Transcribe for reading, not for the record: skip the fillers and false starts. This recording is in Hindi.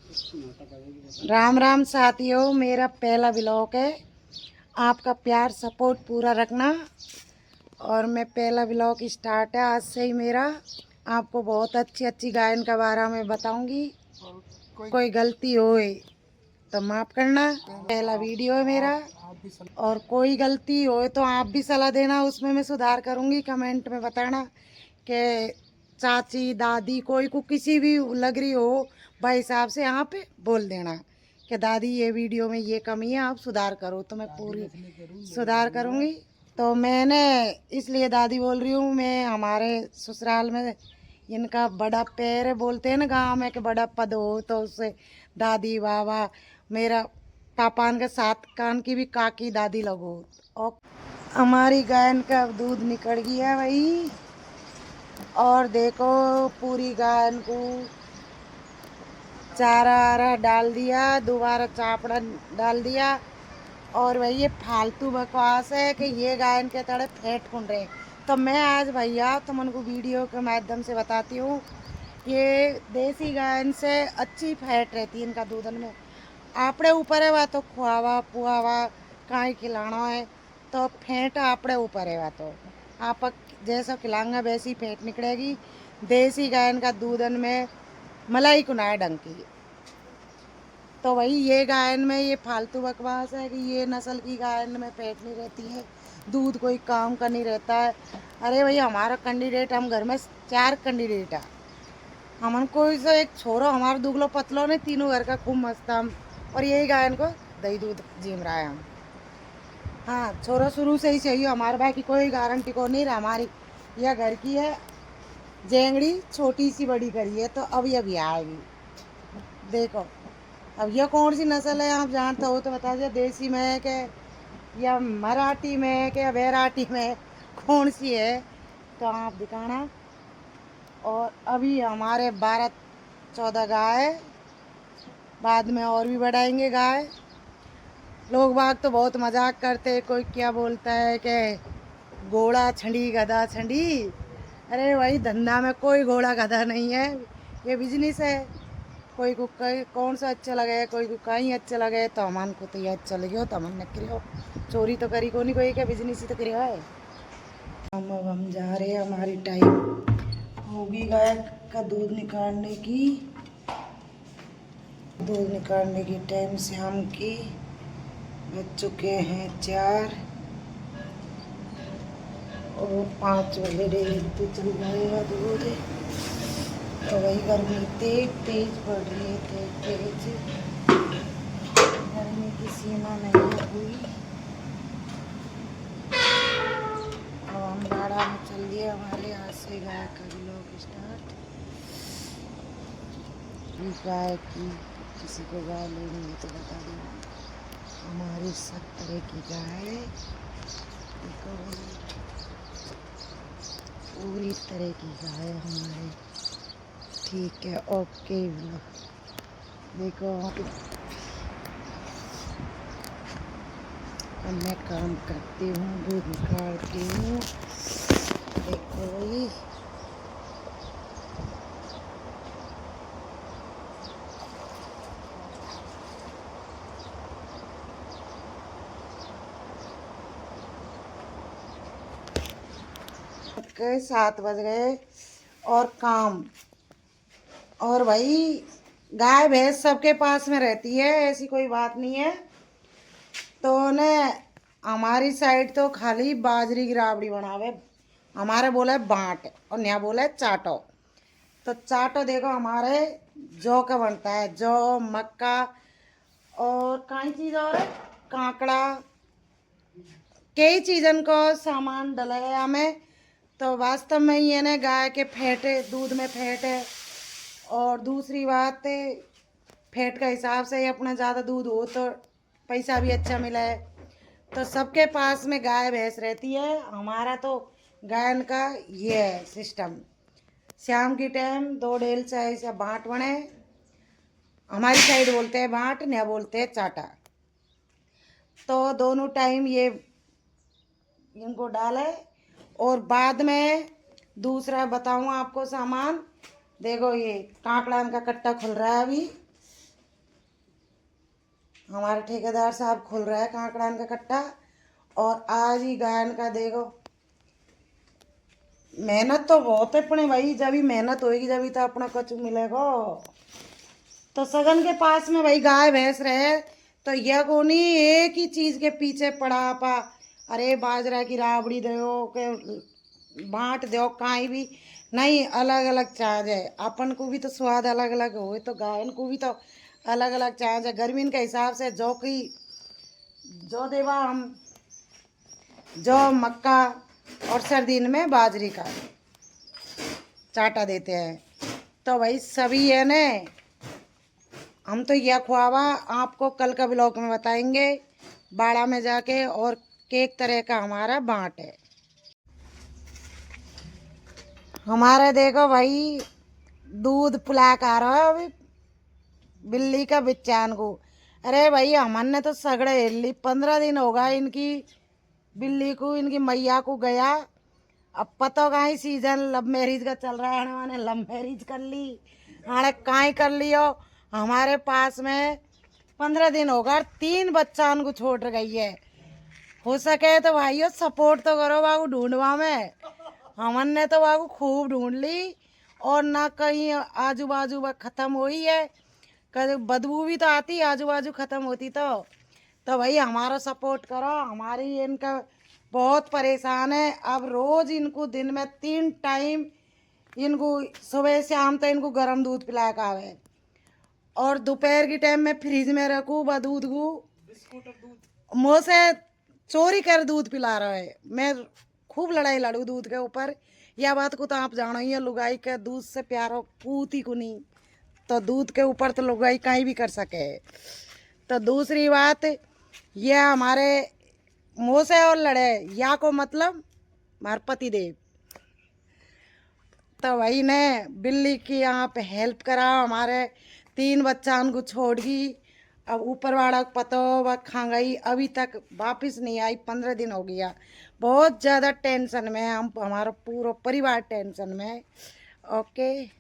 राम राम साथियों, मेरा पहला व्लॉग है। आपका प्यार सपोर्ट पूरा रखना। और मैं पहला व्लॉग स्टार्ट है आज से ही मेरा। आपको बहुत अच्छी अच्छी गायन के बारे में बताऊंगी। कोई गलती होए तो माफ़ करना। पहला वीडियो है मेरा, और कोई गलती होए तो आप भी सलाह देना, उसमें मैं सुधार करूंगी। कमेंट में बताना कि चाची दादी कोई को किसी भी लग रही हो, भाई हिसाब से यहाँ पे बोल देना कि दादी ये वीडियो में ये कमी है, आप सुधार करो। तो मैं पूरी सुधार करूँगी। तो मैंने इसलिए दादी बोल रही हूँ, मैं हमारे ससुराल में इनका बड़ा पैर है, बोलते हैं ना गाँव में कि बड़ा पद हो, तो उससे दादी बाबा मेरा पापान के साथ कान की भी काकी दादी लगो। और हमारी गायन का दूध निकल गया भाई। और देखो पूरी गायन को चारा आरा डाल दिया, दोबारा चापड़ा डाल दिया। और भाई ये फालतू बकवास है कि ये गायन के तड़े फैट खुन रहे। तो मैं आज भैया तुम उनको वीडियो के माध्यम से बताती हूँ, ये देसी गायन से अच्छी फैट रहती है इनका दूधन में। आपड़े ऊपर है, वह तो खुआवा पुआवा काई खिलाना है, तो फेंट आपड़े ऊपर है। वह तो आप जैसा खिलाऊंगा वैसी फेंट निकलेगी। देसी गायन का दूधन में मलाई कुनाए ढंग की। तो वही ये गायन में ये फालतू बकवास है कि ये नस्ल की गायन में पेट नहीं रहती है, दूध कोई काम का नहीं रहता है। अरे भाई हमारा कैंडिडेट, हम घर में 4 कैंडिडेट है। हमन कोई से एक छोरो हमारा दुगलो पतलो नहीं, तीनों घर का खूब मस्त हम। और यही गायन को दही दूध जिम रहा है हम। हाँ, छोरा शुरू से ही चाहिए हमारे भाई की, कोई गारंटी को नहीं रहा हमारी। यह घर की है जेंगड़ी, छोटी सी बड़ी करी है, तो अभी आएगी। देखो अब यह कौन सी नस्ल है, आप जानते हो तो बता दीजिए। देसी में है कि या मराठी में है कि या बैराठी में है, कौन सी है तो आप दिखाना। और अभी हमारे 12-14 गाय है, बाद में और भी बढ़ाएंगे गाय। लोग बाग तो बहुत मजाक करते हैं, कोई क्या बोलता है कि घोड़ा छंडी गधा छंडी। अरे भाई धंधा में कोई घोड़ा गधा नहीं है, ये बिजनेस है। कोई को कौन सा अच्छा लगे, कोई को कहीं अच्छा लगे, तो हमान को तो ये अच्छा लगे तो हमन न करियो। चोरी तो करी को नहीं, कोई क्या बिजनेस ही तो करियो है। अब हम जा रहे हैं, हमारी टाइम होगी गाय का दूध निकालने की। दूध निकालने की टाइम शाम की बज चुके हैं 4 और 5 बजे डेढ़ तो चल जाएगा दूध। तो वही गर्मी तेज पड़ रही है, तेज गर्मी की सीमा नहीं हुई। अब हम बाड़ा में चल दिए, हमारे यहाँ से गाय का व्लॉग स्टार्ट। गाय की किसी को गाय लेनी है तो बता देना, हमारी सब तरह की गाय है। देखो पूरी तरह की गाय है हमारे। ठीक है, ओके व्लॉग। देखो अब मैं काम करती हूँ, दूध निकालती हूँ। देखो भाई के 7 बज गए और काम। और भाई गाय भैंस सबके पास में रहती है, ऐसी कोई बात नहीं है। तो ने हमारी साइड तो खाली बाजरी की राबड़ी बनावे। हमारे बोला है बाँट और नया बोला है चाटो। तो चाटो देखो हमारे जौ का बनता है, जौ मक्का और कई चीज़ और है, कांकड़ा, कई चीज़न को सामान डला है हमें। तो वास्तव में ये ना गाय के फैट है, दूध में फैट है। और दूसरी बात है, फैट का हिसाब से ही अपना ज़्यादा दूध हो तो पैसा भी अच्छा मिला है। तो सबके पास में गाय भैंस रहती है, हमारा तो गायन का ये है सिस्टम। शाम की टाइम 2 डेल चाय से बाँट बने, हमारी साइड बोलते हैं बाँट, न बोलते हैं चाटा। तो दोनों टाइम ये इनको डाले। और बाद में दूसरा बताऊँ आपको सामान। देखो ये कांकड़ा का कट्टा खुल रहा है अभी, हमारे ठेकेदार साहब खुल रहा है कांकड़ान का कट्टा। और आज ही गायन का देखो, मेहनत तो बहुत है अपने भाई, जब भी मेहनत होएगी जब भी तो अपना कछु मिलेगा। तो सगन के पास में भाई गाय भैंस रहे तो यह को नहीं एक ही चीज के पीछे पड़ा पा, अरे बाजरा की राबड़ी दो के बांट दो कहीं भी नहीं, अलग अलग चार्ज है। अपन को भी तो स्वाद अलग अलग हो, तो गायन को भी तो अलग अलग चार्ज है। गर्मी के हिसाब से जो की जो देवा हम जो मक्का, और सर्दी में बाजरी का चाटा देते हैं। तो भाई सभी है ने, हम तो यह खुआवा आपको कल का ब्लॉग में बताएंगे बाड़ा में जाके, और केक तरह का हमारा बांट है। हमारे देखो भाई दूध पिला कर रहा है अभी बिल्ली का बिच्चान को। अरे भाई हमने तो सगड़े हिल्ली 15 दिन होगा इनकी बिल्ली को, इनकी मैया को गया। अब पता कहीं सीजन लव मैरिज का चल रहा है, मैंने लव मैरिज कर ली, हाँ कहीं कर लियो। हमारे पास में 15 दिन होगा, 3 बच्चा उनको छोड़ गई है। हो सके तो भाइयों सपोर्ट तो करो बाबू ढूंढवा में। हमने तो बाबू खूब ढूंढ ली, और ना कहीं आजू बाजू खत्म हुई है, कभी बदबू भी तो आती आजू बाजू खत्म होती तो भाई हमारा सपोर्ट करो। हमारी इनका बहुत परेशान है। अब रोज इनको दिन में 3 टाइम इनको सुबह शाम तो इनको गर्म दूध पिलाया का है, और दोपहर की टाइम में फ्रिज में रखूँ व दूध को मुँह से चोरी कर दूध पिला रहा है। मैं खूब लड़ाई लड़ू दूध के ऊपर, यह बात को तो आप जानो ही है, लुगाई के दूध से प्यारो पूती को नहीं, तो दूध के ऊपर तो लुगाई कहीं भी कर सके। तो दूसरी बात यह हमारे मुँह से और लड़े या को मतलब हमारे पति देव, तो वही ने बिल्ली की यहाँ पे हेल्प करा। हमारे 3 बच्चा उनको छोड़ गई, अब ऊपर वाला पतो वह खा गई, अभी तक वापस नहीं आई, 15 दिन हो गया। बहुत ज़्यादा टेंशन में है हम, हमारा पूरा परिवार टेंशन में है। ओके।